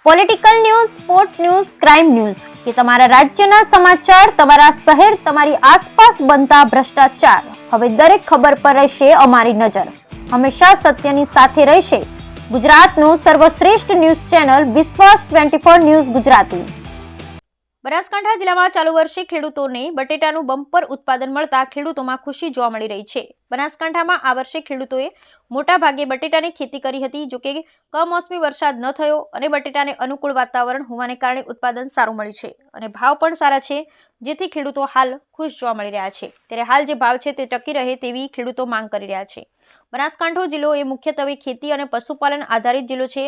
Political news, sport news, crime news કે તમારા રાજ્યના સમાચાર, તમારા શહેર, તમારી આસપાસ બનતા ભ્રષ્ટાચાર, હવે દરેક ખબર પર રહેશે અમારી નજર. હંમેશા સત્યની સાથે રહેશે ગુજરાતનું સર્વશ્રેષ્ઠ ન્યૂઝ ચેનલ વિશ્વાસ 24 ન્યૂઝ ગુજરાતી. બનાસકાંઠા જિલ્લામાં ચાલુ વર્ષે ખેડૂતોને બટેટાનું બમ્પર ઉત્પાદન મળતા ખેડૂતોમાં ખુશી જોવા મળી રહી છે. બનાસકાંઠામાં આ વર્ષે ખેડૂતોએ મોટા ભાગે બટેટાની ખેતી કરી હતી. જોકે કમોસમી વરસાદ ન થયો અને બટેટાને અનુકૂળ વાતાવરણ હોવાને કારણે ઉત્પાદન સારું મળ્યું છે અને ભાવ પણ સારા છે, જેથી ખેડૂતો હાલ ખુશ જોવા મળી રહ્યા છે. ત્યારે હાલ જે ભાવ છે તે ટકી રહે તેવી ખેડૂતો માંગ કરી રહ્યા છે. બનાસકાંઠો જિલ્લો એ મુખ્યત્વે ખેતી અને પશુપાલન આધારિત જિલ્લો છે.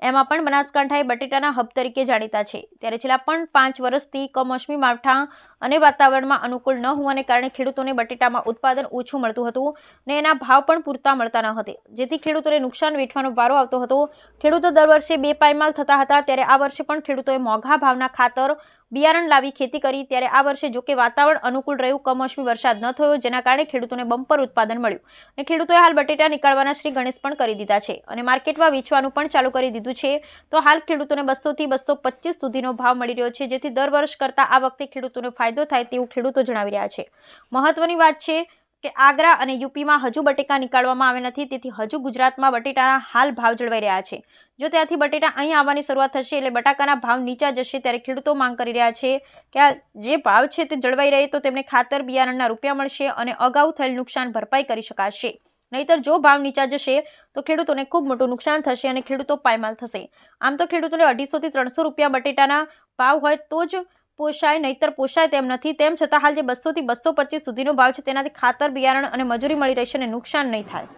એમાં પણ બનાસકાંઠા એ બટેટાના હબ તરીકે જાણીતા છે. ત્યારે છેલ્લા પણ 5 વર્ષથી કમોસમી માવઠા અને વાતાવરણમાં અનુકૂળ ન હોવાને કારણે ખેડૂતોને બટેટામાં ઉત્પાદન ઓછું મળતું હતું અને એના ભાવ પણ પૂરતા મળતા ન હતા, જેથી ખેડૂતોને નુકસાન વેઠવાનો વારો આવતો હતો. ખેડૂતો દર વર્ષે બેપાયમાલ થતા હતા. ત્યારે આ વર્ષે પણ ખેડૂતોએ મોંઘા ભાવના ખાતર બિયારણ લાવી ખેતી કરી. ત્યારે આ વર્ષે જોકે વાતાવરણ અનુકૂળ રહ્યું, કમોસમી વરસાદ ન થયો, જેના કારણે ખેડૂતોને બમ્પર ઉત્પાદન મળ્યું અને ખેડૂતોએ હાલ બટેટા નીકાળવાના શ્રી ગણેશ પણ કરી દીધા છે અને માર્કેટમાં વેચવાનું પણ ચાલુ કરી દીધું છે. તો હાલ ખેડૂતોને 200 થી 225 સુધીનો ભાવ મળી રહ્યો છે, જેથી દર વર્ષ કરતા આ વખતે ખેડૂતોને ફાયદો થાય તેવું ખેડૂતો જણાવી રહ્યા છે. મહત્વની વાત છે કે આગ્રા અને યુપીમાં હજુ બટેકા નીકાળવામાં આવ્યા નથી, તેથી હજુ ગુજરાતમાં બટેટાના હાલ ભાવ જળવાઈ રહ્યા છે. જો ત્યાંથી બટેટા અહીં આવવાની શરૂઆત થશે એટલે બટાકાના ભાવ નીચા જશે. ત્યારે ખેડૂતો માંગ કરી રહ્યા છે કે આ જે ભાવ છે તે જળવાઈ રહે તો તેમને ખાતર બિયારણના રૂપિયા મળશે અને અગાઉ થયેલ નુકસાન ભરપાઈ કરી શકાશે. નહીતર જો ભાવ નીચા જશે તો ખેડૂતોને ખૂબ મોટું નુકસાન થશે અને ખેડૂતો પાયમાલ થશે. આમ તો ખેડૂતોને 250 થી 300 રૂપિયા બટેટાના ભાવ હોય તો જ પોષાય, નહીતર પોષાય તેમ નથી. તેમ છતાં હાલ જે 200 થી 225 સુધીનો ભાવ છે તેનાથી ખાતર બિયારણ અને મજૂરી મળી રહેશે અને નુકસાન નહીં થાય.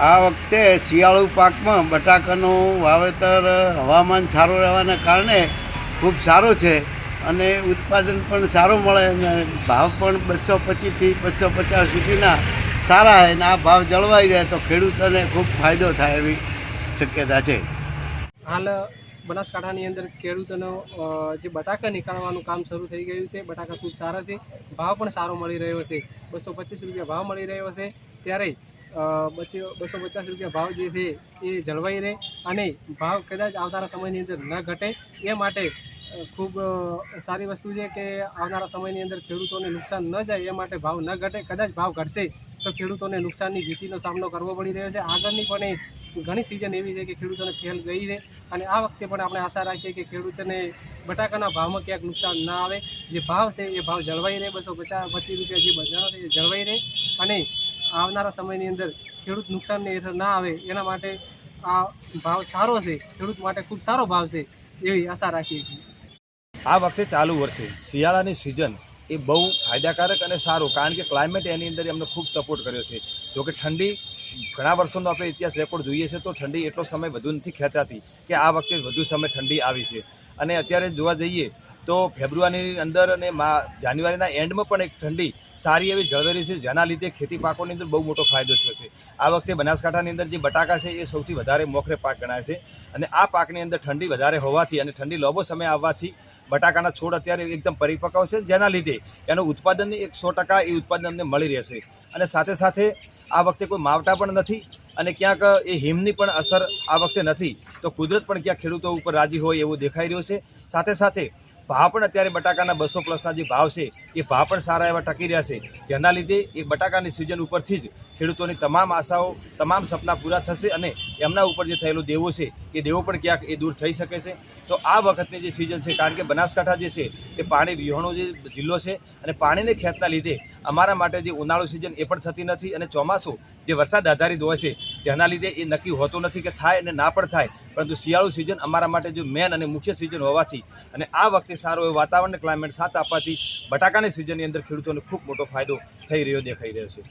આ વખતે શિયાળુ પાકમાં બટાકાનું વાવેતર હવામાન સારું રહેવાના કારણે ખૂબ સારું છે અને ઉત્પાદન પણ સારું મળે અને ભાવ પણ 225 થી 250 સુધીના સારા અને આ ભાવ જળવાઈ રહે તો ખેડૂતોને ખૂબ ફાયદો થાય એવી શક્યતા છે. હાલ બનાસકાંઠાની અંદર ખેડૂતોનો જે બટાકા નીકાળવાનું કામ શરૂ થઈ ગયું છે. બટાકા ખૂબ સારા છે, ભાવ પણ સારો મળી રહ્યો છે. 225 રૂપિયા ભાવ મળી રહ્યો છે. ત્યારે 250 રૂપિયા ભાવ જે છે એ જળવાઈ રહે અને ભાવ કદાચ આવનારા સમયની અંદર ન ઘટે એ માટે ખૂબ સારી વસ્તુ છે કે આવનારા સમયની અંદર ખેડૂતોને નુકસાન ન જાય એ માટે ભાવ ન ઘટે. કદાચ ભાવ ઘટશે તો ખેડૂતોને નુકસાનની ભીતિનો સામનો કરવો પડી રહ્યો છે. આગળની પણ ઘણી સિઝન એવી છે કે ખેડૂતોને ફેલ ગઈ છે અને આ વખતે પણ આપણે આશા રાખીએ કે ખેડૂતોને બટાકાના ભાવમાં ક્યાંક નુકસાન ના આવે. જે ભાવ છે એ ભાવ જળવાઈ રહે, 225 રૂપિયા જે બજારો છે એ જળવાઈ રહે અને આવનારા સમયની અંદર ખેડૂત નુકસાનને હેઠળ ના આવે એના માટે આ ભાવ સારો છે, ખેડૂત માટે ખૂબ સારો ભાવ છે એવી આશા રાખીએ છીએ. આ વખતે ચાલુ વર્ષે શિયાળાની સિઝન એ બહુ ફાયદાકારક અને સારું, કારણ કે ક્લાઇમેટ એની અંદર એમને ખૂબ સપોર્ટ કર્યો છે. જોકે ઠંડી ઘણા વર્ષોનો આપણે ઇતિહાસ રેકોર્ડ જોઈએ છે તો ઠંડી એટલો સમય વધુ નથી ખેંચાતી કે આ વખતે વધુ સમય ઠંડી આવી છે. અને અત્યારે જોવા જઈએ તો ફેબ્રુઆરીની અંદર અને જાન્યુઆરીના એન્ડમાં પણ એક ઠંડી સારી એવી જળવાઈ છે, જેના લીધે ખેતી પાકોની અંદર બહુ મોટો ફાયદો થયો છે. આ વખતે બનાસકાંઠાની અંદર જે બટાકા છે એ સૌથી વધારે મોખરે પાક ગણાય છે અને આ પાકની અંદર ઠંડી વધારે હોવાથી અને ઠંડી લાંબો સમય આવવાથી બટાકાના છોડ અત્યારે એકદમ પરિપક્વ છે, જેના લીધે એનું ઉત્પાદનની 100% એ ઉત્પાદન અમને મળી રહેશે. અને સાથે સાથે આ વખતે કોઈ માવઠા પણ નથી અને ક્યાંક એ હિમની પણ અસર આ વખતે નથી, તો કુદરત પણ ક્યાંક ખેડૂતો ઉપર રાજી હોય એવું દેખાઈ રહ્યું છે. સાથે સાથે ભાવ પણ અત્યારે બટાકાના 200+ જે ભાવ છે એ ભાવ પણ સારા એવા ટકી રહ્યા છે, જેના લીધે એ બટાકાની સિઝન ઉપરથી જ ખેડૂતોની તમામ આશાઓ, તમામ સપના પૂરા થશે અને એમના ઉપર જે થયેલો દેવો છે એ દેવો પણ ક્યાંક એ દૂર થઈ શકે છે. તો આ વખતની જે સિઝન છે, કારણ કે બનાસકાંઠા જે છે એ પાણી વિહોણો જે જિલ્લો છે અને પાણીને ખેંચના લીધે અમારા માટે જે ઉનાળુ સિઝન એ પણ થતી નથી અને ચોમાસું જે વરસાદ આધારિત હોય છે જેના લીધે એ નક્કી હોતું નથી કે થાય અને ના પણ થાય, પરંતુ શિયાળુ સિઝન અમારા માટે જો મેન અને મુખ્ય સિઝન હોવાથી અને આ વખતે સારો એવો વાતાવરણ ક્લાઇમેટ સાથ આપવાથી બટાકાની સિઝનની અંદર ખેડૂતોને ખૂબ મોટો ફાયદો થઈ રહ્યો દેખાઈ રહ્યો છે.